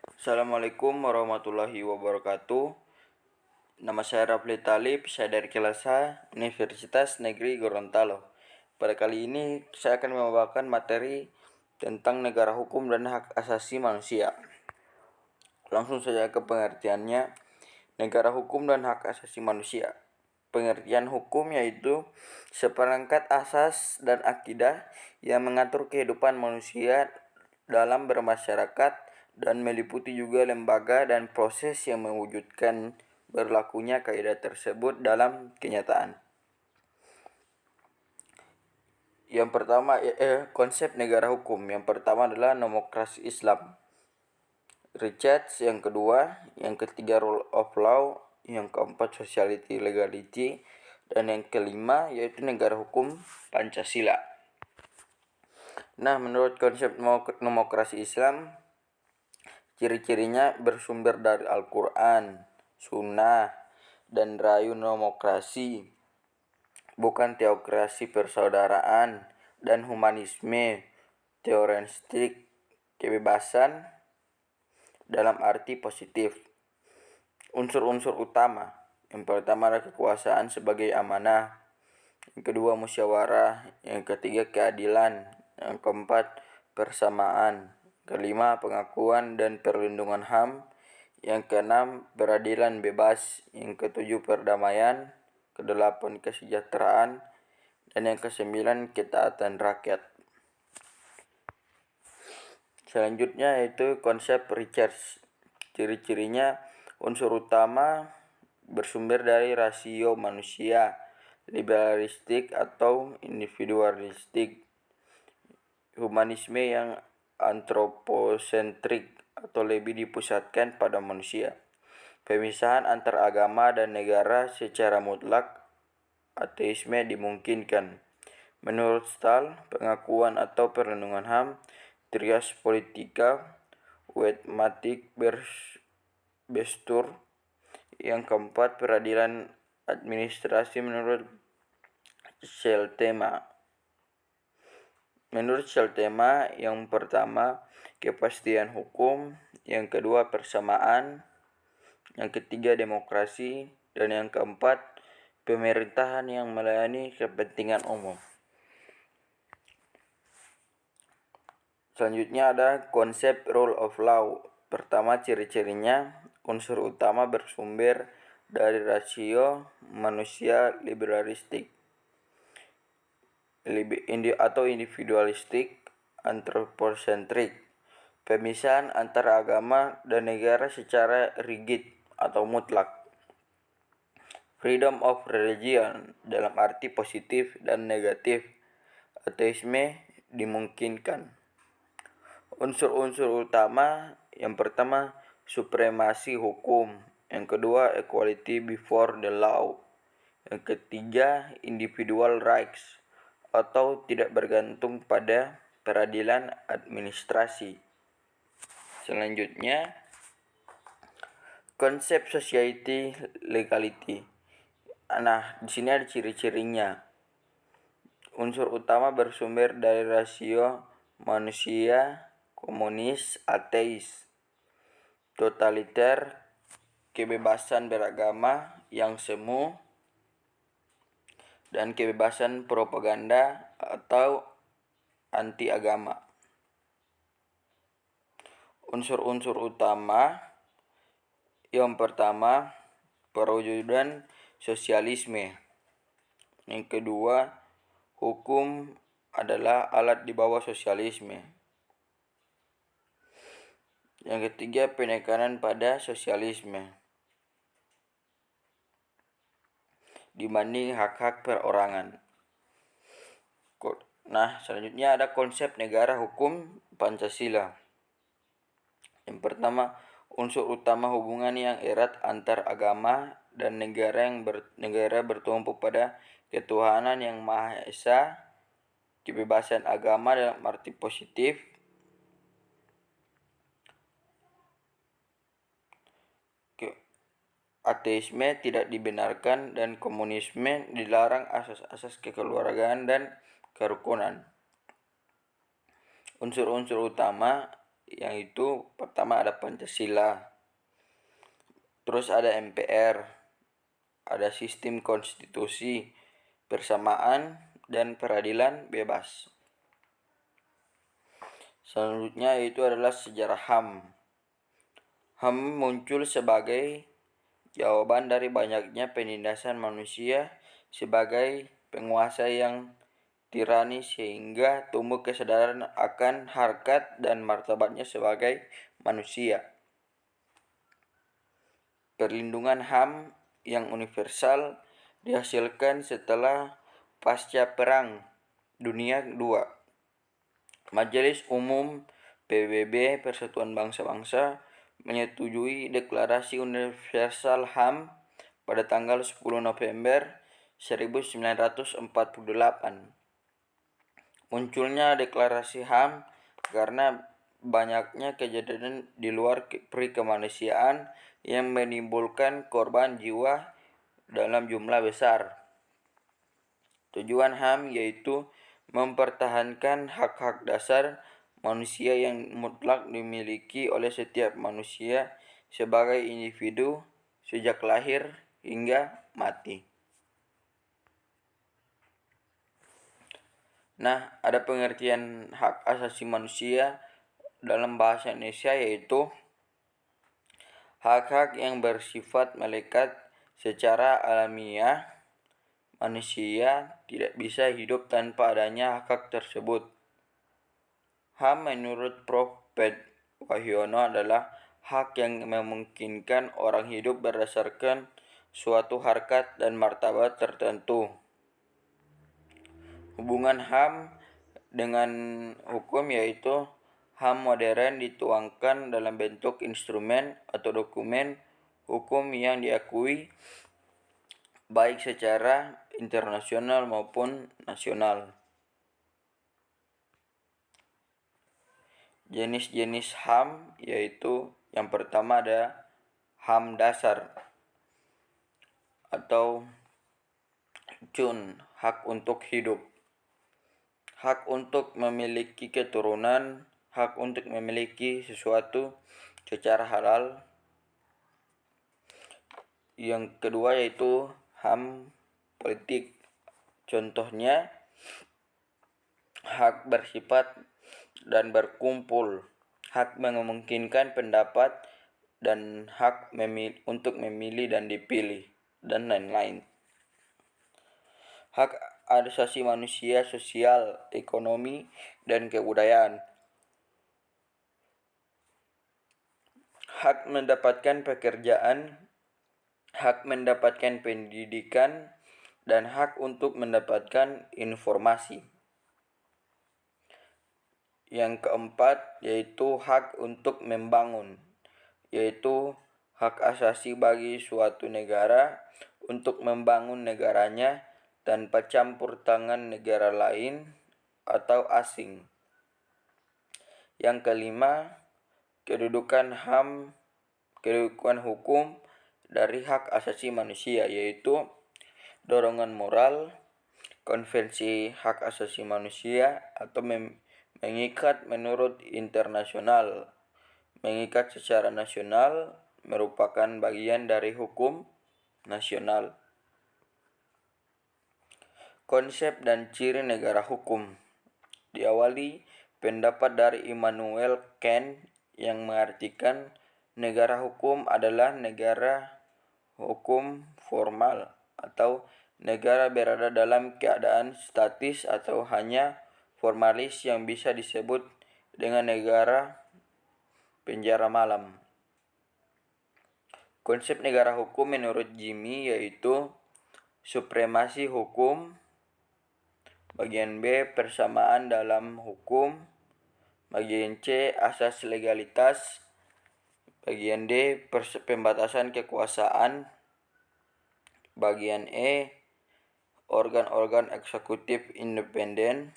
Assalamualaikum warahmatullahi wabarakatuh. Nama saya Rafli Talib, saya dari Kelasa, Universitas Negeri Gorontalo. Pada kali ini saya akan membawakan materi tentang negara hukum dan hak asasi manusia. Langsung saja ke pengertiannya. Negara hukum dan hak asasi manusia. Pengertian hukum yaitu seperangkat asas dan akidah yang mengatur kehidupan manusia dalam bermasyarakat dan meliputi juga lembaga dan proses yang mewujudkan berlakunya kaidah tersebut dalam kenyataan. Yang pertama konsep negara hukum. Yang pertama adalah demokrasi Islam. Richards, yang kedua, yang ketiga rule of law, yang keempat sociality legality, dan yang kelima yaitu negara hukum Pancasila. Nah, menurut konsep demokrasi Islam, ciri-cirinya bersumber dari Al-Quran, Sunnah, dan rayu demokrasi, bukan teokrasi persaudaraan dan humanisme, teoretik kebebasan dalam arti positif. Unsur-unsur utama. Yang pertama adalah kekuasaan sebagai amanah. Yang kedua musyawarah. Yang ketiga keadilan. Yang keempat persamaan. Kelima pengakuan dan perlindungan HAM. Yang keenam peradilan bebas. Yang ketujuh perdamaian. Kedelapan kesejahteraan. Dan yang kesembilan ketaatan rakyat. Selanjutnya yaitu konsep Richards. Ciri-cirinya unsur utama bersumber dari rasio manusia, liberalistik atau individualistik, humanisme yang antroposentrik atau lebih dipusatkan pada manusia, pemisahan antar agama dan negara secara mutlak, ateisme dimungkinkan. Menurut Stahl, pengakuan atau perlindungan HAM, trias politika, wetmatik bestur. Yang keempat peradilan administrasi menurut Scheltema. Menurut Scheltema, yang pertama kepastian hukum, yang kedua persamaan, yang ketiga demokrasi, dan yang keempat pemerintahan yang melayani kepentingan umum. Selanjutnya ada konsep rule of law. Pertama, ciri-cirinya unsur utama bersumber dari rasio manusia liberalistik atau individualistik, antroposentrik, pemisahan antara agama dan negara secara rigid atau mutlak, freedom of religion dalam arti positif dan negatif, ateisme dimungkinkan. Unsur-unsur utama yang pertama supremasi hukum, yang kedua equality before the law, yang ketiga individual rights atau tidak bergantung pada peradilan administrasi. Selanjutnya konsep society legality. Nah, di sini ada ciri-cirinya. Unsur utama bersumber dari rasio manusia, komunis, ateis, totaliter, kebebasan beragama yang semu, dan kebebasan propaganda atau anti agama. Unsur-unsur utama yang pertama perwujudan sosialisme. Yang kedua, hukum adalah alat di bawah sosialisme. Yang ketiga, penekanan pada sosialisme dibanding hak-hak perorangan. Nah, selanjutnya ada konsep negara hukum Pancasila. Yang pertama, unsur utama hubungan yang erat antar agama dan negara bertumpu pada ketuhanan yang Maha Esa, kebebasan agama dalam arti positif, ateisme tidak dibenarkan, dan komunisme dilarang asas-asas kekeluargaan dan kerukunan. Unsur-unsur utama yang itu pertama ada Pancasila, terus ada MPR, ada sistem konstitusi, persamaan, dan peradilan bebas. Selanjutnya itu adalah sejarah HAM. HAM muncul sebagai jawaban dari banyaknya penindasan manusia sebagai penguasa yang tirani sehingga tumbuh kesadaran akan harkat dan martabatnya sebagai manusia. Perlindungan HAM yang universal dihasilkan setelah pasca Perang Dunia II. Majelis Umum PBB Persatuan Bangsa-Bangsa menyetujui Deklarasi Universal HAM pada tanggal 10 November 1948. Munculnya deklarasi HAM karena banyaknya kejadian di luar peri kemanusiaan yang menimbulkan korban jiwa dalam jumlah besar. Tujuan HAM yaitu mempertahankan hak-hak dasar manusia yang mutlak dimiliki oleh setiap manusia sebagai individu sejak lahir hingga mati. Nah, ada pengertian hak asasi manusia dalam bahasa Indonesia yaitu hak-hak yang bersifat melekat secara alamiah. Manusia tidak bisa hidup tanpa adanya hak-hak tersebut. HAM menurut Prof. Wahyono adalah hak yang memungkinkan orang hidup berdasarkan suatu harkat dan martabat tertentu. Hubungan HAM dengan hukum yaitu HAM modern dituangkan dalam bentuk instrumen atau dokumen hukum yang diakui baik secara internasional maupun nasional. Jenis-jenis HAM yaitu yang pertama ada HAM dasar atau CUN, hak untuk hidup. Hak untuk memiliki keturunan, hak untuk memiliki sesuatu secara halal. Yang kedua yaitu HAM politik. Contohnya hak bersifat dan berkumpul, hak memungkinkan pendapat, dan hak untuk memilih dan dipilih, dan lain-lain. Hak asasi manusia sosial, ekonomi, dan kebudayaan. Hak mendapatkan pekerjaan, hak mendapatkan pendidikan, dan hak untuk mendapatkan informasi. Yang keempat yaitu hak untuk membangun, yaitu hak asasi bagi suatu negara untuk membangun negaranya tanpa campur tangan negara lain atau asing. Yang kelima, kedudukan hukum dari hak asasi manusia, yaitu dorongan moral, konvensi hak asasi manusia atau mengikat menurut internasional, mengikat secara nasional merupakan bagian dari hukum nasional. Konsep dan ciri negara hukum diawali pendapat dari Immanuel Kant yang mengartikan negara hukum adalah negara hukum formal atau negara berada dalam keadaan statis atau hanya formalis yang bisa disebut dengan negara penjara malam. Konsep negara hukum menurut Jimmy yaitu supremasi hukum. Bagian B, persamaan dalam hukum. Bagian C, asas legalitas. Bagian D, pembatasan kekuasaan. Bagian E, organ-organ eksekutif independen.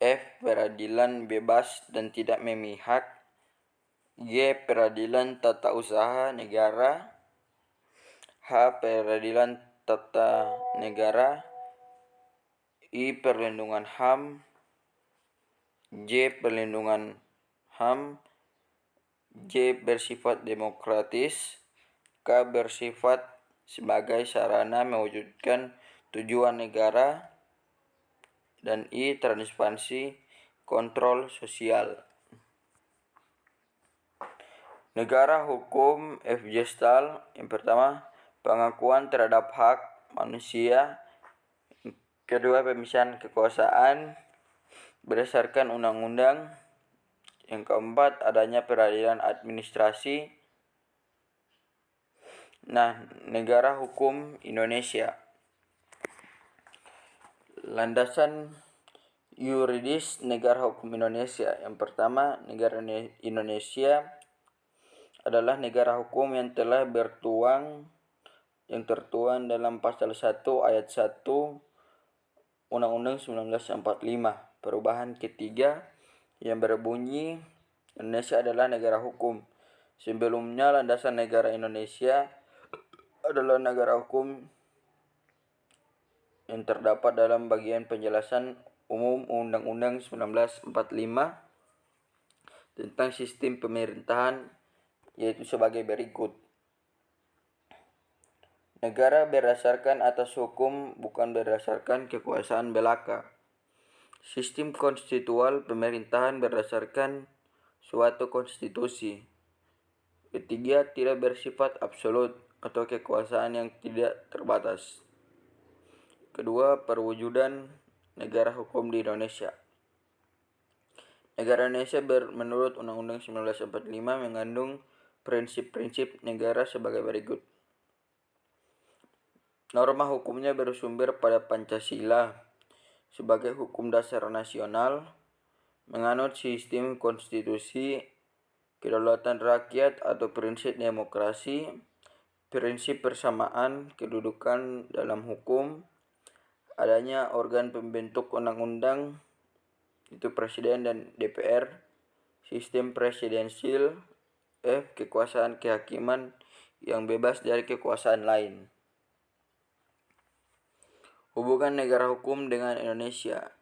F, peradilan bebas dan tidak memihak. G, peradilan tata usaha negara. H, peradilan tata negara. I, perlindungan HAM. J. Perlindungan HAM. J. Bersifat demokratis. K. Bersifat sebagai sarana mewujudkan tujuan negara. Dan I. Transparansi kontrol sosial. Negara hukum F. Gestal. Yang pertama, pengakuan terhadap hak manusia. Kedua, pemisahan kekuasaan berdasarkan undang-undang. Yang keempat, adanya peradilan administrasi. Nah, negara hukum Indonesia. Landasan yuridis negara hukum Indonesia. Yang pertama, negara Indonesia adalah negara hukum yang telah tertuang dalam pasal 1 ayat 1 Undang-Undang 1945. Perubahan ketiga yang berbunyi Indonesia adalah negara hukum. Sebelumnya landasan negara Indonesia adalah negara hukum yang terdapat dalam bagian penjelasan umum Undang-Undang 1945 tentang sistem pemerintahan, yaitu sebagai berikut. Negara berdasarkan atas hukum, bukan berdasarkan kekuasaan belaka. Sistem konstitusional pemerintahan berdasarkan suatu konstitusi. Ketiga, tidak bersifat absolut atau kekuasaan yang tidak terbatas. Kedua, perwujudan negara hukum di Indonesia. Negara Indonesia menurut Undang-Undang 1945 mengandung prinsip-prinsip negara sebagai berikut. Norma hukumnya bersumber pada Pancasila sebagai hukum dasar nasional, menganut sistem konstitusi, kedaulatan rakyat atau prinsip demokrasi, prinsip persamaan kedudukan dalam hukum, adanya organ pembentuk undang-undang, itu Presiden dan DPR, sistem presidensil, kekuasaan kehakiman yang bebas dari kekuasaan lain. Hubungan negara hukum dengan Indonesia.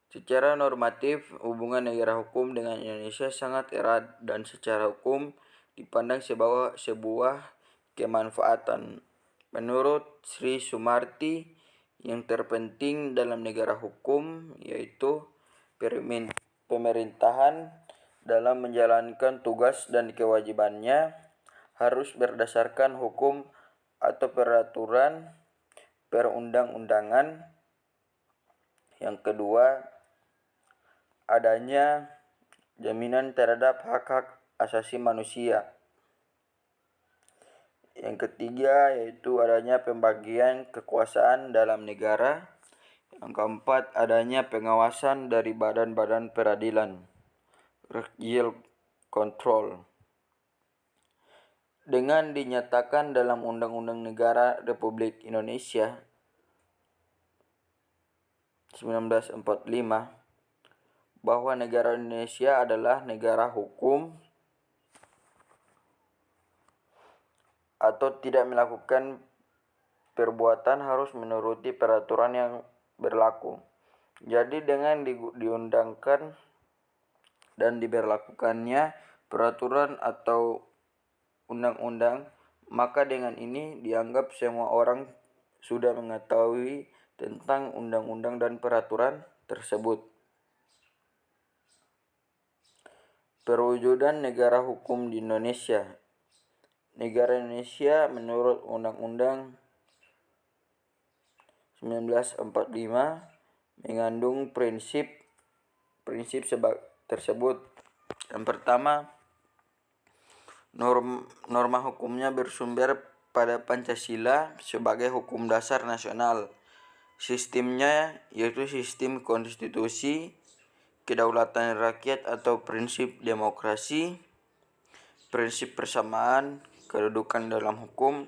Secara normatif, hubungan negara hukum dengan Indonesia sangat erat dan secara hukum dipandang sebuah kemanfaatan. Menurut Sri Sumarti, yang terpenting dalam negara hukum yaitu pemerintahan dalam menjalankan tugas dan kewajibannya harus berdasarkan hukum atau peraturan perundang-undangan. Yang kedua, adanya jaminan terhadap hak-hak asasi manusia. Yang ketiga, yaitu adanya pembagian kekuasaan dalam negara. Yang keempat, adanya pengawasan dari badan-badan peradilan, judicial control. Dengan dinyatakan dalam Undang-Undang Negara Republik Indonesia 1945 bahwa negara Indonesia adalah negara hukum atau tidak melakukan perbuatan harus menuruti peraturan yang berlaku. Jadi dengan diundangkan dan diberlakukannya peraturan atau undang-undang, maka dengan ini dianggap semua orang sudah mengetahui tentang undang-undang dan peraturan tersebut. Perwujudan negara hukum di Indonesia. Negara Indonesia menurut Undang-Undang 1945 mengandung prinsip tersebut. Yang pertama, norma hukumnya bersumber pada Pancasila sebagai hukum dasar nasional. Sistemnya yaitu sistem konstitusi, kedaulatan rakyat atau prinsip demokrasi, prinsip persamaan kedudukan dalam hukum,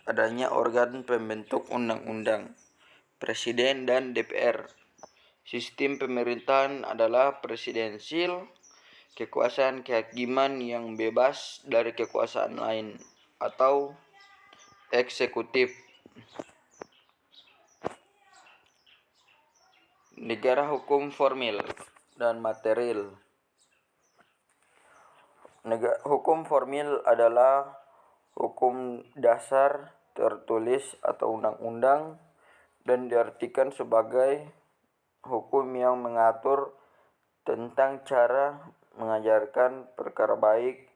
adanya organ pembentuk undang-undang, Presiden dan DPR. Sistem pemerintahan adalah presidensil, kekuasaan kehakiman yang bebas dari kekuasaan lain, atau eksekutif. Negara hukum formil dan material. Hukum formil adalah hukum dasar tertulis atau undang-undang dan diartikan sebagai hukum yang mengatur tentang cara mengajarkan perkara baik,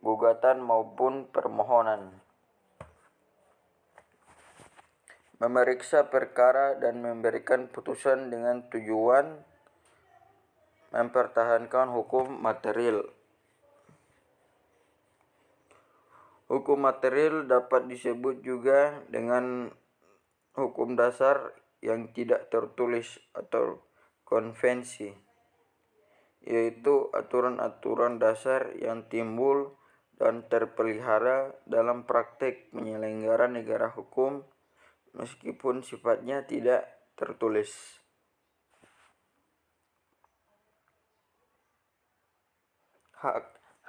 gugatan maupun permohonan, memeriksa perkara dan memberikan putusan dengan tujuan mempertahankan hukum material. Hukum material dapat disebut juga dengan hukum dasar yang tidak tertulis atau konvensi, yaitu aturan-aturan dasar yang timbul dan terpelihara dalam praktek penyelenggaraan negara hukum meskipun sifatnya tidak tertulis.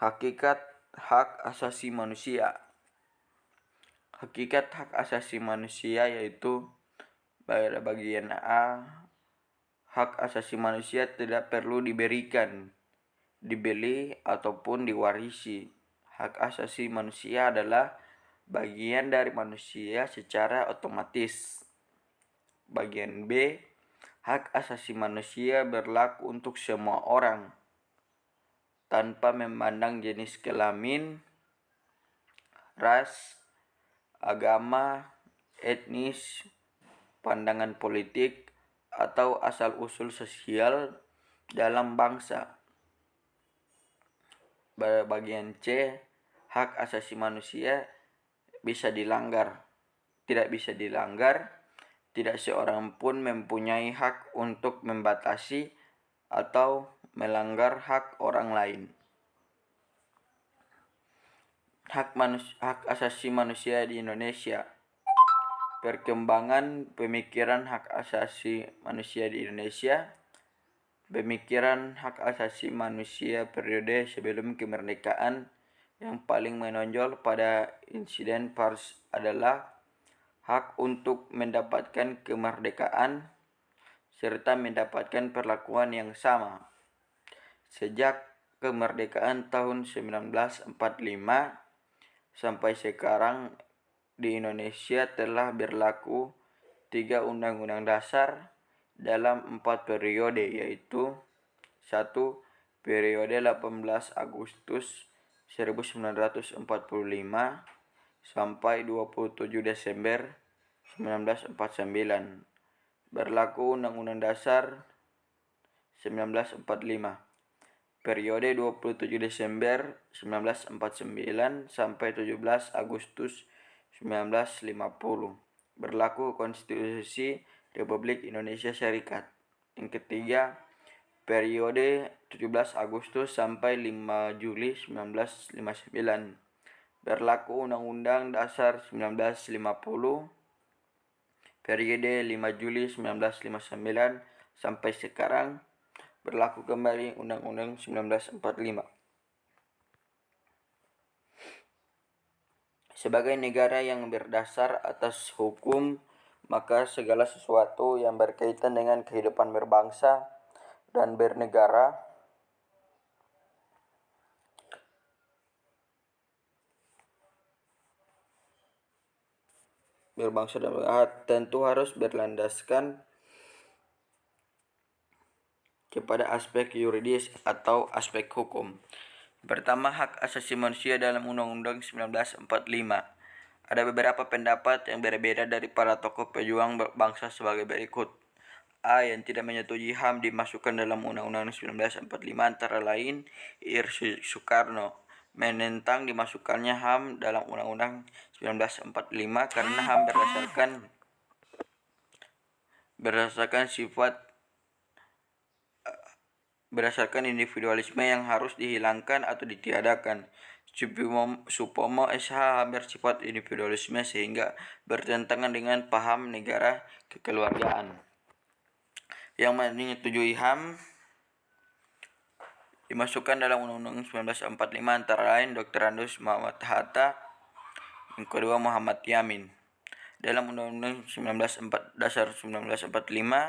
Hakikat hak asasi manusia. Hakikat hak asasi manusia yaitu pada bagian A, hak asasi manusia tidak perlu diberikan, dibeli, ataupun diwarisi. Hak asasi manusia adalah bagian dari manusia secara otomatis. Bagian B, hak asasi manusia berlaku untuk semua orang tanpa memandang jenis kelamin, ras, agama, etnis, pandangan politik, atau asal-usul sosial dalam bangsa. Bagian C, hak asasi manusia tidak bisa dilanggar, tidak seorang pun mempunyai hak untuk membatasi atau melanggar hak orang lain. Hak asasi manusia di Indonesia. Perkembangan pemikiran hak asasi manusia di Indonesia. Pemikiran hak asasi manusia periode sebelum kemerdekaan yang paling menonjol pada insiden pers adalah hak untuk mendapatkan kemerdekaan serta mendapatkan perlakuan yang sama. Sejak kemerdekaan tahun 1945 sampai sekarang di Indonesia telah berlaku 3 undang-undang dasar dalam 4 periode, yaitu 1. Periode 18 Agustus 1945 sampai 27 Desember 1949. Berlaku Undang-Undang Dasar 1945. Periode 27 Desember 1949 sampai 17 Agustus 1950. Berlaku Konstitusi Republik Indonesia Serikat. Yang ketiga, periode 17 Agustus sampai 5 Juli 1959. Berlaku Undang-Undang Dasar 1950. Periode 5 Juli 1959 sampai sekarang berlaku kembali Undang-Undang 1945. Sebagai negara yang berdasar atas hukum, maka segala sesuatu yang berkaitan dengan kehidupan berbangsa dan bernegara tentu harus berlandaskan kepada aspek yuridis atau aspek hukum. Pertama, hak asasi manusia dalam Undang-Undang 1945. Ada beberapa pendapat yang berbeda dari para tokoh pejuang bangsa sebagai berikut. A. Yang tidak menyetujui HAM dimasukkan dalam Undang-Undang 1945 antara lain Ir Soekarno menentang dimasukkannya HAM dalam Undang-Undang 1945 karena HAM berdasarkan individualisme yang harus dihilangkan atau ditiadakan. Supomo SH bersifat individualisme sehingga bertentangan dengan paham negara kekeluargaan. Yang menyetujui HAM dimasukkan dalam Undang-Undang 1945 antara lain Dr. Andes Muhammad Hatta, yang kedua Muhammad Yamin. Dalam Undang-Undang Dasar 1945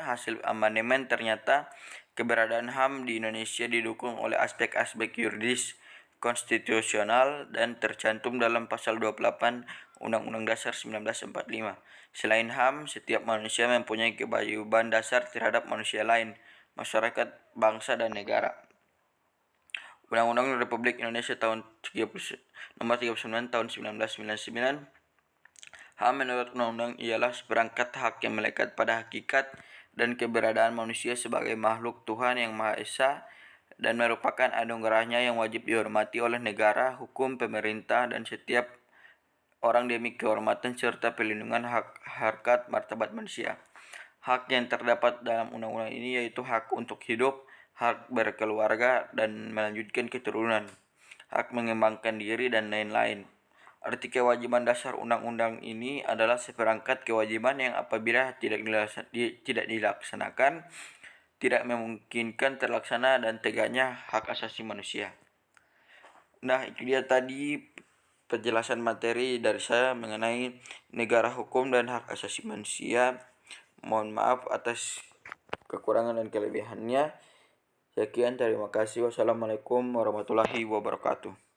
hasil amandemen ternyata keberadaan HAM di Indonesia didukung oleh aspek-aspek yuridis, konstitusional, dan tercantum dalam pasal 28 Undang-Undang Dasar 1945. Selain HAM, setiap manusia mempunyai kewajiban dasar terhadap manusia lain, masyarakat, bangsa, dan negara. Undang-Undang Republik Indonesia Nomor 39 Tahun 1999. HAM menurut undang-undang ialah seperangkat hak yang melekat pada hakikat dan keberadaan manusia sebagai makhluk Tuhan yang Maha Esa dan merupakan anugerahnya yang wajib dihormati oleh negara, hukum, pemerintah, dan setiap orang demi kehormatan serta pelindungan hak harkat martabat manusia. Hak yang terdapat dalam undang-undang ini yaitu hak untuk hidup, hak berkeluarga dan melanjutkan keturunan, hak mengembangkan diri, dan lain-lain. Arti kewajiban dasar undang-undang ini adalah seperangkat kewajiban yang apabila tidak dilaksanakan, tidak memungkinkan terlaksana dan tegaknya hak asasi manusia. Nah, itu dia tadi penjelasan materi dari saya mengenai negara hukum dan hak asasi manusia. Mohon maaf atas kekurangan dan kelebihannya. Sekian, terima kasih. Wassalamualaikum warahmatullahi wabarakatuh.